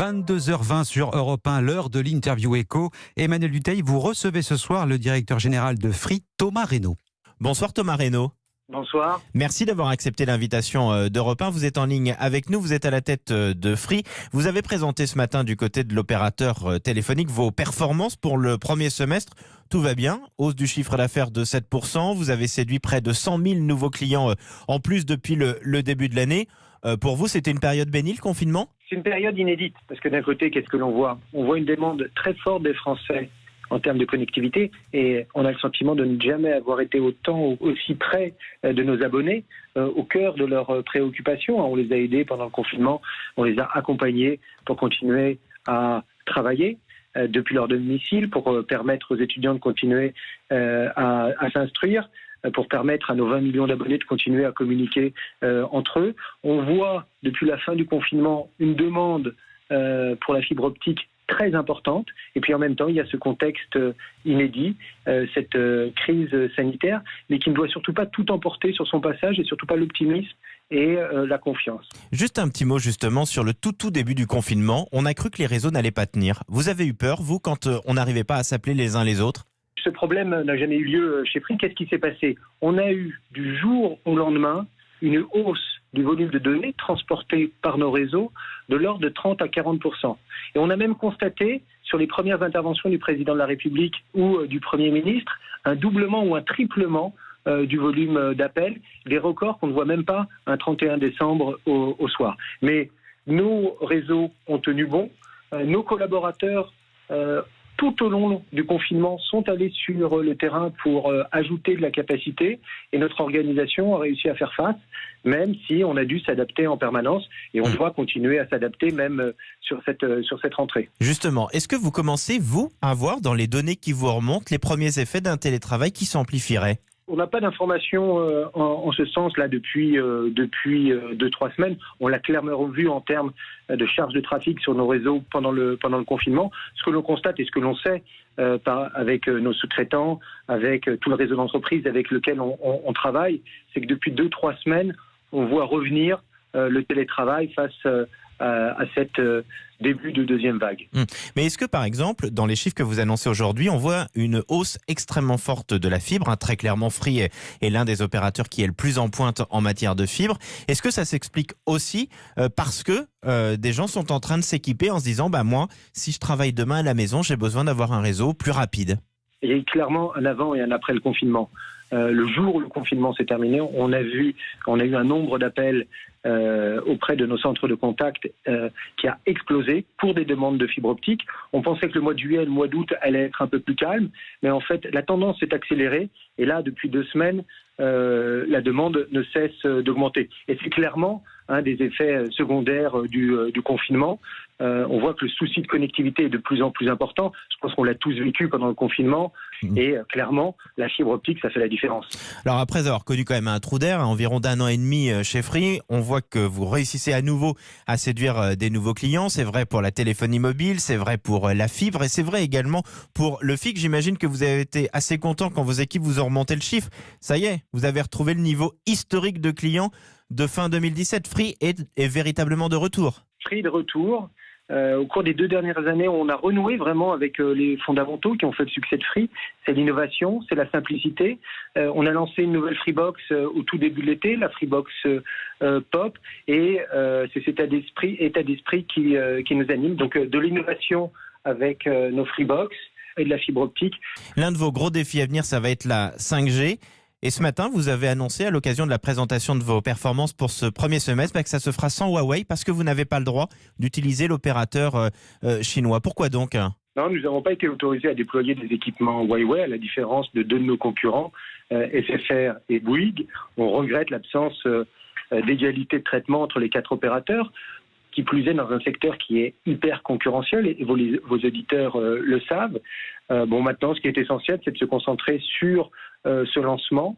22h20 sur Europe 1, l'heure de l'interview écho. Emmanuel Dutheil, vous recevez ce soir le directeur général de Free, Thomas Reynaud. Bonsoir Thomas Reynaud. Bonsoir. Merci d'avoir accepté l'invitation d'Europe 1. Vous êtes en ligne avec nous, vous êtes à la tête de Free. Vous avez présenté ce matin du côté de l'opérateur téléphonique vos performances pour le premier semestre. Tout va bien, hausse du chiffre d'affaires de 7%. Vous avez séduit près de 100 000 nouveaux clients en plus depuis le début de l'année. Pour vous, c'était une période bénie, le confinement ? C'est une période inédite, parce que d'un côté, qu'est-ce que l'on voit ? On voit une demande très forte des Français en termes de connectivité, et on a le sentiment de ne jamais avoir été aussi près de nos abonnés, au cœur de leurs préoccupations. On les a aidés pendant le confinement, on les a accompagnés pour continuer à travailler depuis leur domicile, pour permettre aux étudiants de continuer à s'instruire, pour permettre à nos 20 millions d'abonnés de continuer à communiquer entre eux. On voit depuis la fin du confinement une demande pour la fibre optique très importante, et puis en même temps il y a ce contexte inédit, cette crise sanitaire, mais qui ne doit surtout pas tout emporter sur son passage, et surtout pas l'optimisme et la confiance. Juste un petit mot justement sur le tout début du confinement. On a cru que les réseaux n'allaient pas tenir. Vous avez eu peur, vous, quand on n'arrivait pas à s'appeler les uns les autres ? Ce problème n'a jamais eu lieu chez Free. Qu'est-ce qui s'est passé ? On a eu du jour au lendemain une hausse du volume de données transportées par nos réseaux de l'ordre de 30 à 40%. Et on a même constaté, sur les premières interventions du président de la République ou du Premier ministre, un doublement ou un triplement du volume d'appels, des records qu'on ne voit même pas un 31 décembre au soir. Mais nos réseaux ont tenu bon, nos collaborateurs tout au long du confinement sont allés sur le terrain pour ajouter de la capacité, et notre organisation a réussi à faire face, même si on a dû s'adapter en permanence, et on doit continuer à s'adapter même sur cette rentrée. Justement, est-ce que vous commencez, vous, à voir dans les données qui vous remontent les premiers effets d'un télétravail qui s'amplifierait ? On n'a pas d'informations en ce sens-là depuis 2-3 semaines. On l'a clairement vu en termes de charge de trafic sur nos réseaux pendant le confinement. Ce que l'on constate et ce que l'on sait avec nos sous-traitants, avec tout le réseau d'entreprises avec lequel on travaille, c'est que depuis 2-3 semaines, on voit revenir le télétravail face à cette début de deuxième vague. Mais est-ce que, par exemple, dans les chiffres que vous annoncez aujourd'hui, on voit une hausse extrêmement forte de la fibre ? Très clairement, Free est l'un des opérateurs qui est le plus en pointe en matière de fibre. Est-ce que ça s'explique aussi parce que des gens sont en train de s'équiper en se disant moi, si je travaille demain à la maison, j'ai besoin d'avoir un réseau plus rapide ? Il y a eu clairement un avant et un après le confinement. Le jour où le confinement s'est terminé, on a eu un nombre d'appels auprès de nos centres de contact qui a explosé pour des demandes de fibre optique. On pensait que le mois de juillet et le mois d'août allaient être un peu plus calmes, mais en fait la tendance s'est accélérée, et là depuis 2 semaines la demande ne cesse d'augmenter. Et c'est clairement un des effets secondaires du confinement. On voit que le souci de connectivité est de plus en plus important. Je pense qu'on l'a tous vécu pendant le confinement, et clairement la fibre optique, ça fait la différence. Alors après avoir connu quand même un trou d'air, environ d'1 an et demi chez Free, on voit que vous réussissez à nouveau à séduire des nouveaux clients. C'est vrai pour la téléphonie mobile, c'est vrai pour la fibre, et c'est vrai également pour le fixe. J'imagine que vous avez été assez content quand vos équipes vous ont remonté le chiffre. Ça y est, vous avez retrouvé le niveau historique de clients de fin 2017. Free est véritablement de retour. Free de retour. Au cours des 2 dernières années, on a renoué vraiment avec les fondamentaux qui ont fait le succès de Free. C'est l'innovation, c'est la simplicité. On a lancé une nouvelle Freebox au tout début de l'été, la Freebox Pop, et c'est cet état d'esprit qui nous anime. Donc de l'innovation avec nos Freebox et de la fibre optique. L'un de vos gros défis à venir, ça va être la 5G. Et ce matin, vous avez annoncé à l'occasion de la présentation de vos performances pour ce premier semestre que ça se fera sans Huawei parce que vous n'avez pas le droit d'utiliser l'opérateur chinois. Pourquoi donc ? Non, nous n'avons pas été autorisés à déployer des équipements Huawei, à la différence de 2 de nos concurrents, SFR et Bouygues. On regrette l'absence d'égalité de traitement entre les 4 opérateurs, qui plus est dans un secteur qui est hyper concurrentiel, et vos auditeurs le savent. Maintenant, ce qui est essentiel, c'est de se concentrer sur ce lancement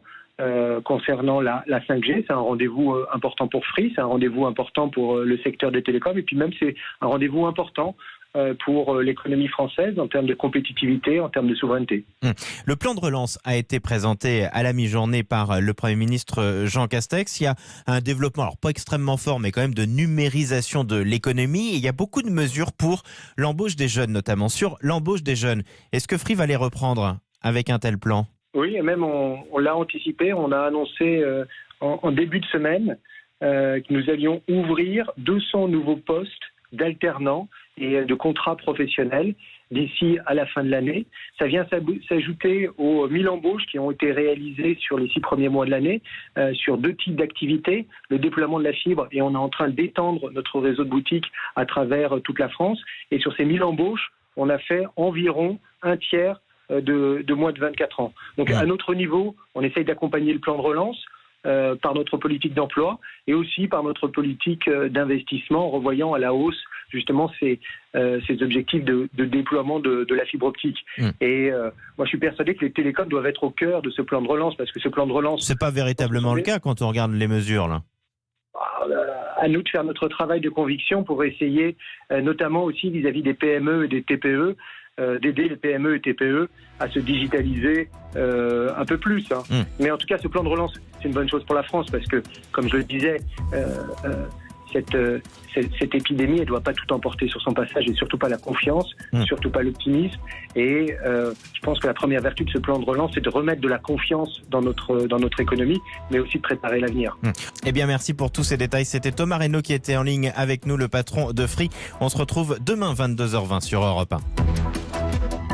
concernant la 5G. C'est un rendez-vous important pour Free, c'est un rendez-vous important pour le secteur des télécoms, et puis même c'est un rendez-vous important pour l'économie française en termes de compétitivité, en termes de souveraineté. Le plan de relance a été présenté à la mi-journée par le Premier ministre Jean Castex. Il y a un développement, alors pas extrêmement fort, mais quand même de numérisation de l'économie. Et il y a beaucoup de mesures pour l'embauche des jeunes, notamment sur l'embauche des jeunes. Est-ce que Free va les reprendre avec un tel plan ? Oui, et même on l'a anticipé, on a annoncé en début de semaine que nous allions ouvrir 200 nouveaux postes d'alternants et de contrats professionnels d'ici à la fin de l'année. Ça vient s'ajouter aux 1000 embauches qui ont été réalisées sur les 6 premiers mois de l'année sur 2 types d'activités, le déploiement de la fibre, et on est en train d'étendre notre réseau de boutiques à travers toute la France. Et sur ces 1000 embauches, on a fait environ un tiers de moins de 24 ans. Donc à notre niveau, on essaye d'accompagner le plan de relance par notre politique d'emploi et aussi par notre politique d'investissement, en revoyant à la hausse justement ces objectifs de déploiement de la fibre optique. Et moi je suis persuadé que les télécoms doivent être au cœur de ce plan de relance, parce que ce plan de relance... C'est pas véritablement le cas quand on regarde les mesures là. À nous de faire notre travail de conviction pour essayer, notamment aussi vis-à-vis des PME et des TPE, d'aider les PME et TPE à se digitaliser un peu plus. Mais en tout cas, ce plan de relance, c'est une bonne chose pour la France, parce que, comme je le disais, cette épidémie, elle ne doit pas tout emporter sur son passage, et surtout pas la confiance, surtout pas l'optimisme. Et je pense que la première vertu de ce plan de relance, c'est de remettre de la confiance dans notre économie, mais aussi de préparer l'avenir. Eh bien, merci pour tous ces détails. C'était Thomas Reynaud qui était en ligne avec nous, le patron de Free. On se retrouve demain 22h20 sur Europe 1.